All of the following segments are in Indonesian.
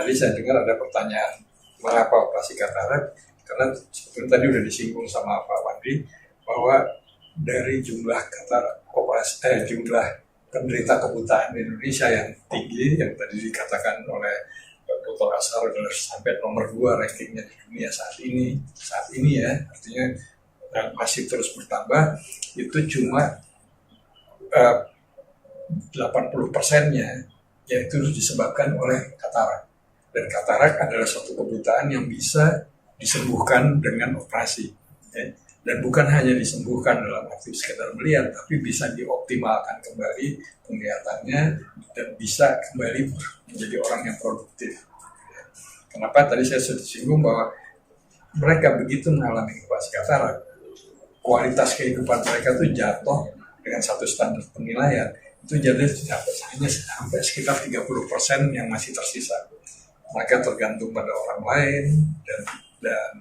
tadi saya dengar ada pertanyaan mengapa operasi katarak, karena seperti tadi udah disinggung sama Pak Wandi bahwa dari jumlah jumlah penderita kebutaan di Indonesia yang tinggi, yang tadi dikatakan oleh Dr. Asar adalah sampai nomor 2 rankingnya di dunia saat ini ya, artinya masih terus bertambah. Itu cuma 80%-nya yaitu disebabkan oleh katarak. Dan katarak adalah suatu kebutaan yang bisa disembuhkan dengan operasi. Ya. Dan bukan hanya disembuhkan dalam arti sekedar melihat, tapi bisa dioptimalkan kembali penglihatannya dan bisa kembali menjadi orang yang produktif. Kenapa tadi saya sudah singgung bahwa mereka begitu mengalami operasi katarak, kualitas kehidupan mereka itu jatuh dengan satu standar penilaian, itu jadi hanya sampai sekitar 30% yang masih tersisa. Mereka tergantung pada orang lain dan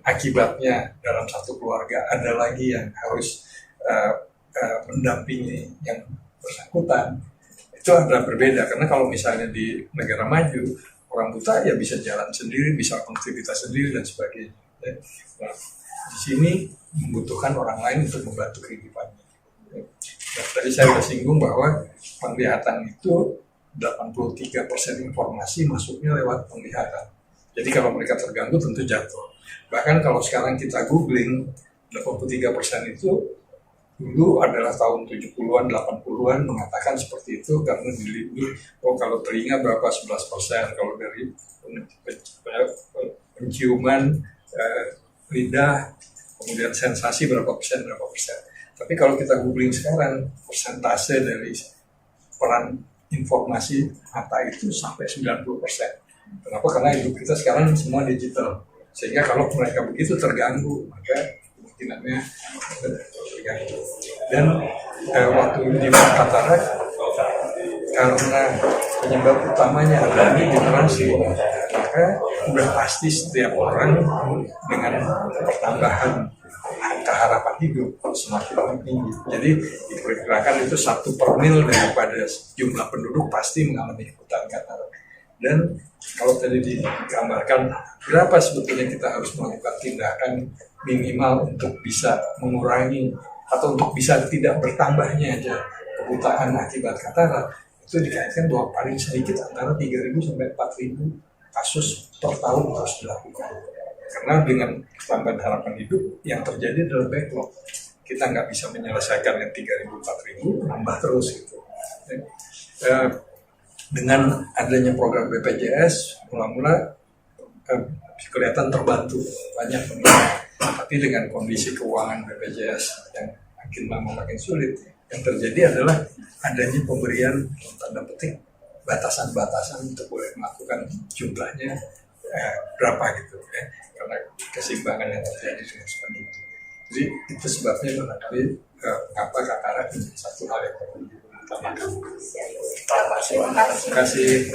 akibatnya dalam satu keluarga ada lagi yang harus mendampingi yang bersangkutan. Itu adalah berbeda, karena kalau misalnya di negara maju orang buta ya bisa jalan sendiri, bisa aktivitas sendiri dan sebagainya. Nah, di sini membutuhkan orang lain untuk membantu kehidupannya. Nah, tadi saya sudah singgung bahwa penglihatan itu 83% informasi masuknya lewat penglihatan. Jadi kalau mereka terganggu tentu jatuh. Bahkan kalau sekarang kita googling, 83% itu dulu adalah tahun 70-an, 80-an mengatakan seperti itu karena dilindungi, kalau telinga berapa 11%, kalau dari penciuman, lidah, kemudian sensasi berapa persen. Tapi kalau kita googling sekarang, persentase dari peran informasi mata itu sampai 90%. Kenapa? Karena hidup kita sekarang semua digital. Sehingga kalau mereka begitu terganggu, maka kemungkinannya terganggu. Dan waktu di katarak, karena penyebab utamanya adalah generasi, maka sudah pasti setiap orang dengan pertambahan angka harapan hidup semakin tinggi. Jadi diperkirakan itu 1/1000 daripada jumlah penduduk pasti mengalami kebutaan katarak. Dan kalau tadi digambarkan berapa sebetulnya kita harus melakukan tindakan minimal untuk bisa mengurangi atau untuk bisa tidak bertambahnya aja kebutaan akibat katarak, itu dikaitkan bahwa paling sedikit antara 3.000 sampai 4.000 kasus per tahun harus dilakukan. Karena dengan tambahan harapan hidup yang terjadi adalah backlog. Kita nggak bisa menyelesaikan yang 3.000, 4.000, nambah terus gitu. Dengan adanya program BPJS, mula-mula kelihatan terbantu banyak pemirsa. Tapi dengan kondisi keuangan BPJS yang makin lama makin sulit, yang terjadi adalah adanya pemberian tanda petik batasan-batasan untuk boleh melakukan jumlahnya berapa gitu ya, karena keseimbangan yang terjadi dengan seperti itu. Jadi itu sebabnya barangkali mengapa katarak menjadi satu hal yang perlu diutamakan. Terima kasih.